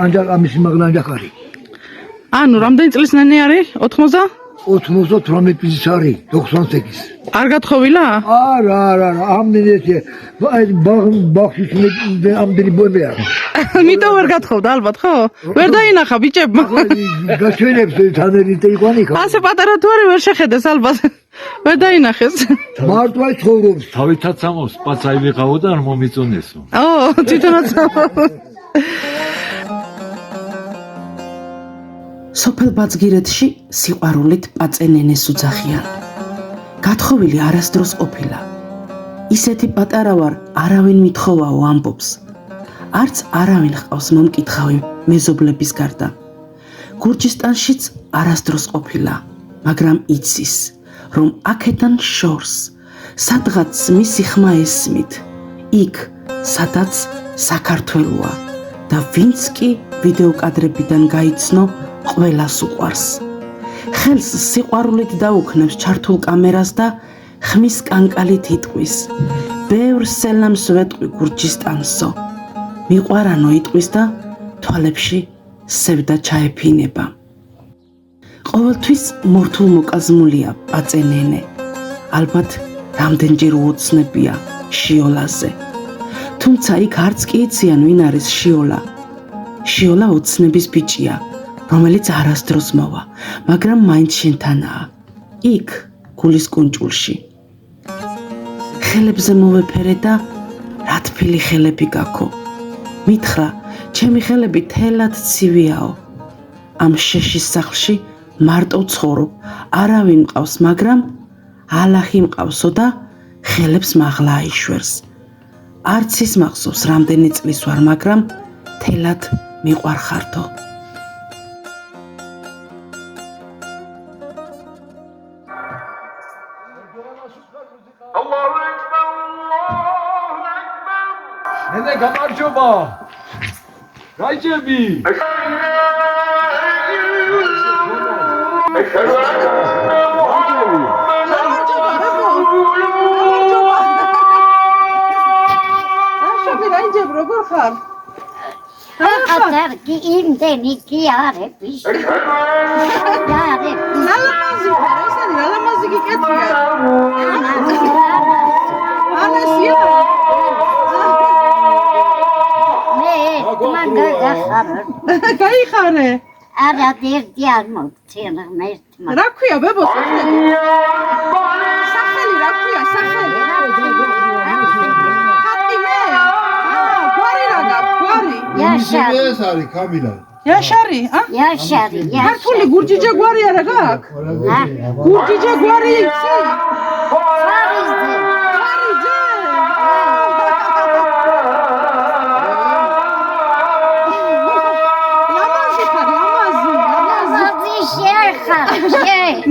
ანჯაკ ამის მაგლა ანჯაკარი. ანუ რამდენი წლის ნანი არის? 80? 98 წლის არის, 96-ის. არ გათხოვილა? არა, ამდენი ბავშვი ამდენი ბოები აქვს. მიტომ ვერ გათხოვდა ალბათ, ხო? ვერ დაინახა ბიჭებმა. გაჩვენებს თანერით იყვანი ხო? ასე პატარა თუ არის ვერ შეხედეს ალბათ. ვერ დაინახეს. მარტო აი ცხოვრობს. თავითაც ამობს, პაც აი ვიყავო და არ მომიწონესო. თვითონაც ამობს. სოფელ ბაცგირეთში სიყვარულით პაწენენეს უძახიან. გათხოვილი არასდროს ყოფილა. ისეთი პატარა ვარ, არავინ მithხოვაო ამბობს. არც არავინ ჰყავს მომკითხავი მეზობლების გარდა. გურჯისტანშიც არასდროს ყოფილა, მაგრამ იცის, რომ აქედან შორს, სადღაც მისი ხმა ესმით, იქ, სადაც საქართველოა და ვინც კი ვიდეოკადრებიდან გაიცნო, ყველას უყვარს. ხელს სიყვარულით დაუქნებს ჩართულ კამერას და ხმის კანკალით იტყვის. ბევრ სელამს ვეტყვი გურჯისტანსო. მიყვარანო იტყვის და თვალებში სევდა ჩაეფინება. ყოველთვის მორთულ მოკაზმულია პაწენენე. ალბათ რამდენჯერ უოცნებია შიოლაზე. თუმცა იქ არც კი იციან ვინ არის შიოლა. შიოლა ოცნების ბიჭია, რომელიც არასდროს მოვა, მაგრამ მაინც შენთანაა. იქ გულის კუნჭულში. ხელებზე მოვეფერე და რა თბილი ხელები გაქო. მითხრა, ჩემი ხელები თელად ცივიაო. ამ შეშის სახლში მარტო ცხოვრობ, არავინ მყავს, მაგრამ ალაჰი მყავსო და ხელებს მაღლა აიშვერს. არც ის მახსოვს რამდენი წლის ვარ, მაგრამ თელად მიყვარხართო. ნენე გამარჯობა. გაიჭები. როგორ ხარ? ატარგი იმდენი კი არების. ლალამაზი ხარ, ესენი ლალამაზი გიკეთია. ანასია. მან გახარა. გაიხარე. არა დერდი არ მოგცენ ღმერთმა. რა ქვია ბებო სახელი? სახელი რა ქვია სახელი? იაშარი. ეს არის კამილა. იაშარი, იაშარი. ქართული გურჯიჯა გვარი არა გაქვს? გურჯიჯა გვარი იცი? ფარიზდე. ლამაზი ხარ, ლამაზი. ლამაზი შეხარ.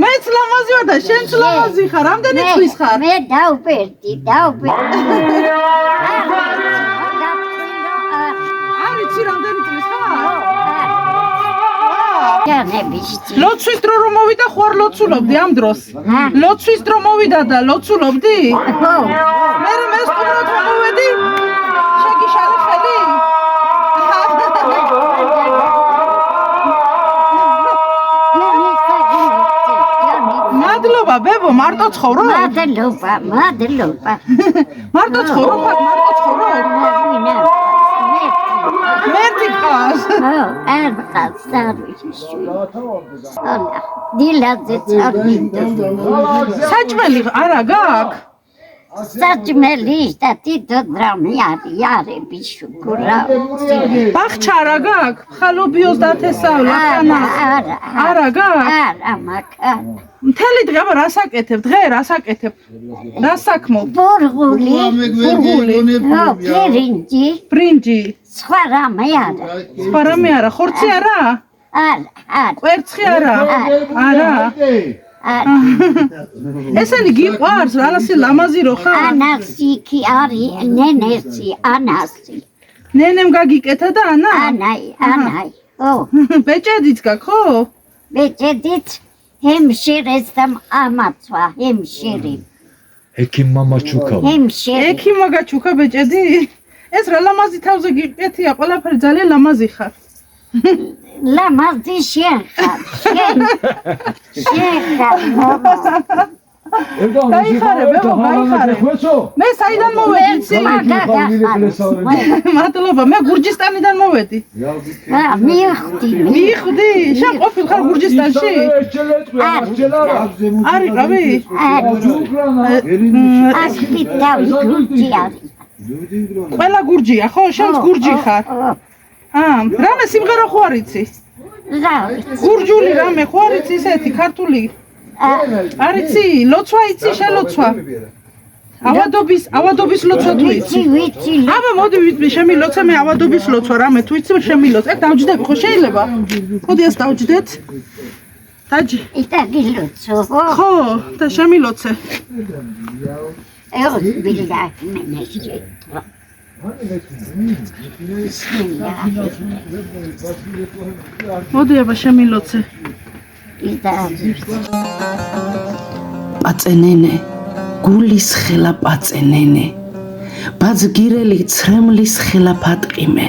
მეც ლამაზი ვარ და შენც ლამაზი ხარ. რამდენი წლის ხარ? მე დავბერდი. ლოცვის დრო რომ მოვიდა ხوار ლოცულობდი ამ დროს. ლოცვის დრო მოვიდა და ლოცულობდი? ხო. მე სტუმრად მოვედი? შეგიშალე ხელი? მადლობა ბებო, მარტო ცხოვრობ? მადლობა. მარტო ცხოვრობ? მერტი ხარ? არ ხარ. დილაზე წავიდე. საჭმელი არა გაქვს? საჭმელი და თითო დრამი არის შუქურა. ბახჩა რა გაქვს? ხალობიოს დათესავლა ხანა? არა გაქვს? არა მაქან. მთელი დღე აბა რასაკეთებ? რა საქმო? ბურღული. ბრინჯი. სხვა რამე არა. ხორცი არა? არა. კვერცხი არა? არა. ესენი გიყვარს? რასი ლამაზი რო ხარ? ანასი კი არის, ნენესი, ანასი. ნენემ გაგიკეთა და ანა? ანაი. ო. ბეჭედიც გაქვს ხო? ბეჭედიც ჰემშირეს და ამაცვა, ჰემშირი. ექიმ მამაჩუკა. ექიმ მაგაჩუკა ბეჭედი? ეს რა ლამაზი თავზე გიკეთია, ყველაფერი ძალიან ლამაზი ხარ. ლამაზი შეხარ. შეხარ. გაიხარე, ბებო, გაიხარე. მე საიდან მოვედი? მადლობა, მე გურჯისტანიდან მოვედი. მიხვდი? შენ ყოფილხარ გურჯისტანში? არ იყავი? ასპიტალი გურჯია. ყველა გურჯია, ხო? შენც გურჯი ხარ. რამე სიმღერა ხო არ იცი? გურჯული რამე ხო არ იცი ისეთი ქართული? არ იცი? ლოცვა იცი შენ ლოცვა? ავადობის ლოცვა თუ იცი? ვიცი. აბა მოდი ვიცი შემილოცე მე ავადობის ლოცვა რამე თუ იცი შემილოცე. ეგ დავჯდები ხო შეიძლება? მოდი ეს დავჯდეთ. დაჯი. იტაგილოცო. ხო, და შემილოცე. ეოს ბილდა მენეჯერი. მოდი აბა შემილოცე. პაწენენე გულის ხელა პაწენენე ბაძგირელი ცრემლის ხელა ფატყიმე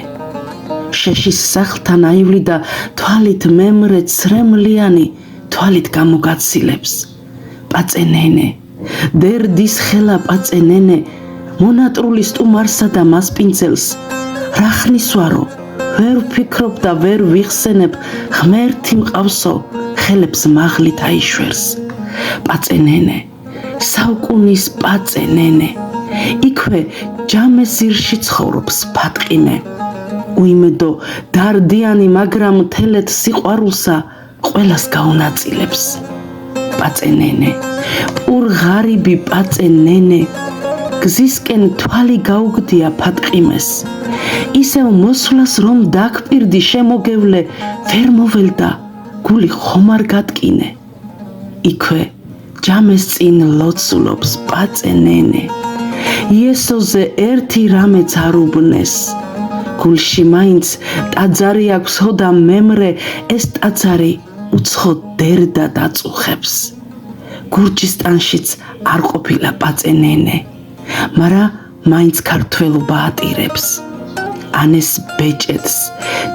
შეშის სახლთან აივლი და თვალით მემრე ცრემლიანი თვალით გამოგაცილებს პაწენენე დერდის ხელა პაწენენე მონატრული სტუმარსა და მასპინძელს რა ხნისვარო ვერ ვფიქრობ და ვერ ვიხსენებ ღმერთი მყავსო ხელებს მაღლით აიშვერს პაწენენე საუკუნის პაწენენე იქვე ჯამესირში ცხოვრობს ფატყინე უიმედო დარდიანი მაგრამ თელეთ სიყვარულსა ყველას გაუნაწილებს პაწენენე პურ ღარიბი პაწენენე გზისკენ თვალი გაუგდია ფატყიმეს ისევ მოსვლას რომ დაგპირდი შემოგევლე ვერ მოველდა გული ხომარ გატკინე იქვე ჯამეს წინ ლოცულობს პაწენენე იესოზე ერთი რამეც არ უბნეს გულში მაინც ტაძარი აქვს ხო და მემრე ეს ტაძარი უცხო დერდა დაწუხებს გურჯისტანშიც არ ყოფილა პაწენენე მარა მაინც ქართველობა ატირებს ანეს ბეჭედს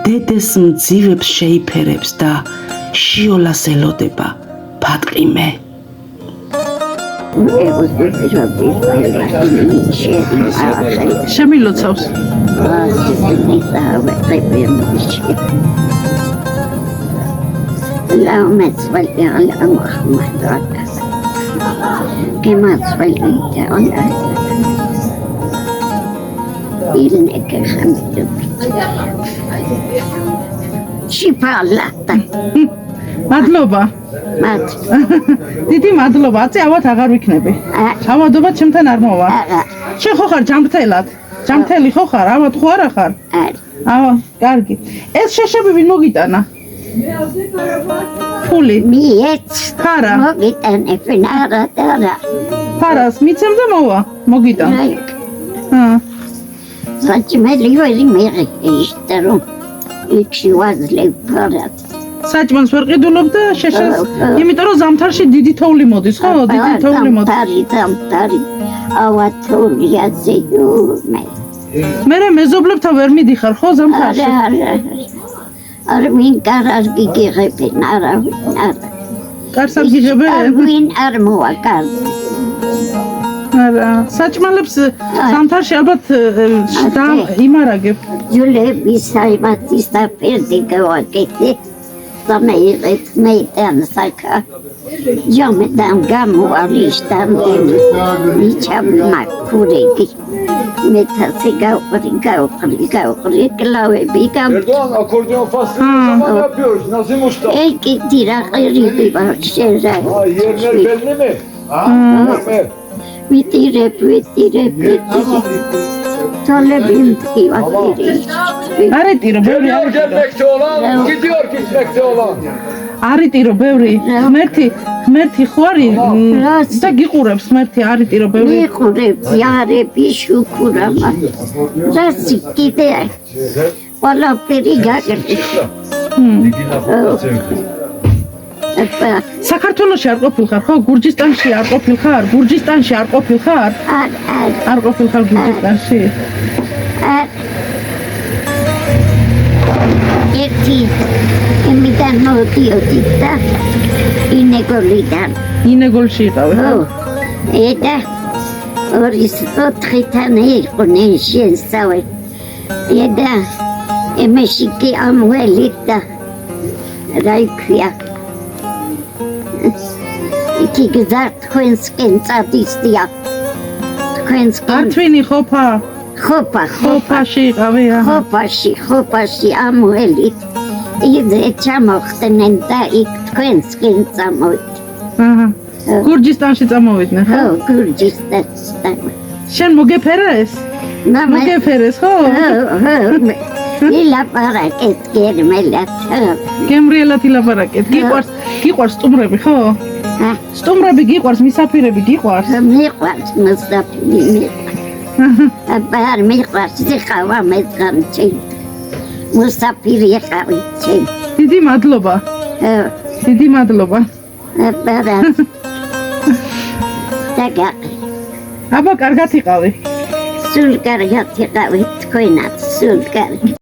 დედეს მძივებს შეიფერებს და შიოლას ელოდება ფატყიმე შემილოცავს მადლობა დიდი მადლობა აწი ავად აღარ ვიქნები ავადობა ჩემთან არ მოვა შენ ხო ხარ ჯამთელი ხო ხარ ავად ხო არა ხარ ავა კარგი ეს შეშები ვინ მოგიტანა ფული მიეც ხარა მოგიტანებენ არა ფარას მიცემ და მოვა მოგიტან საჭმელი ვერი მერეიშტერო იქში ვაზლებ ფარად საჭმელს ვერ ყიდულობ და შეშეს იმიტომ რომ ზამთარში დიდი თოვლი მოდის ხო დიდი თოვლი მოდის ზამთარი ავათოლია ზეյურმე მე მეზობლებთან ვერ მიდიხარ ხო ზამთარში არ ვინ კარას გიგიღებენ არავინ არა კარს არ გიღებენ ვინ არ მოვაკარს არა საჭმელებს ზამთარში ალბათ იმარაგებ ჯულების საიმათის და პირდი გავაკეთე სამეიღეთ მეიტან საკა ჯამედან გამოარიშთან მიჩამი მაკურეგი მეტასე გავყრი კლავები Akordeon faslını yapıyoruz. Nazım Usta. ეკი დირაყირიბი ვარშერა Yerler belli mi? ვიტირებ თოლები მტკივაკირი არიტირო ბევრი Geliyor gelmekte olan, gidiyor gitmekte olan. არიტირო ბევრი ღმერთი ხო არის და გიყურებს ღმერთი არიტირო ბევრი მიყურებ ზიარები შუქურამა რასი კიდე ყველაფერი გაგრძელდა საქართველოში არ ყოფილხარ ხო გურჯისტანში არ ყოფილხარ არ ყოფილხარ გურჯისტანში ერთი იმიდან მოდიოდი და ინეგოლიდან. ინეგოლში იყავი ხო? და 2-4 თვე იყვნენ შესავე. და იმაში კი ამველი და რა იქია. იქ გზა თქვენსკენ წადისდია. თქვენსკენ ართვინი ყოფა? ხოპა ყოფაში იყავი რა? ხოპაში ამველით იძე ჩამოხდნენ და იქ თქვენსკენ წამოვით. აჰა. გურჯისტანში წამოვიდნენ ხო? გურჯისტანში. შენ მოგეფერა ეს? მოგეფერეს ხო? ილაპარაკეთ გერმელად. გემრიელად ილაპარაკეთ. გიყვარს სტუმრები ხო? სტუმრები გიყვარს, მისაფირები გიყვარს? მიყვარს მოსაფირი. არ მიყვარს ხავა მეძღამჩი. მოსაფირი ხავი ჩი. დიდი მადლობა. დიდი მადლობა. აბა კარგად იყავი. სულ კარგად იყავი თქვენაც სულ კარგად.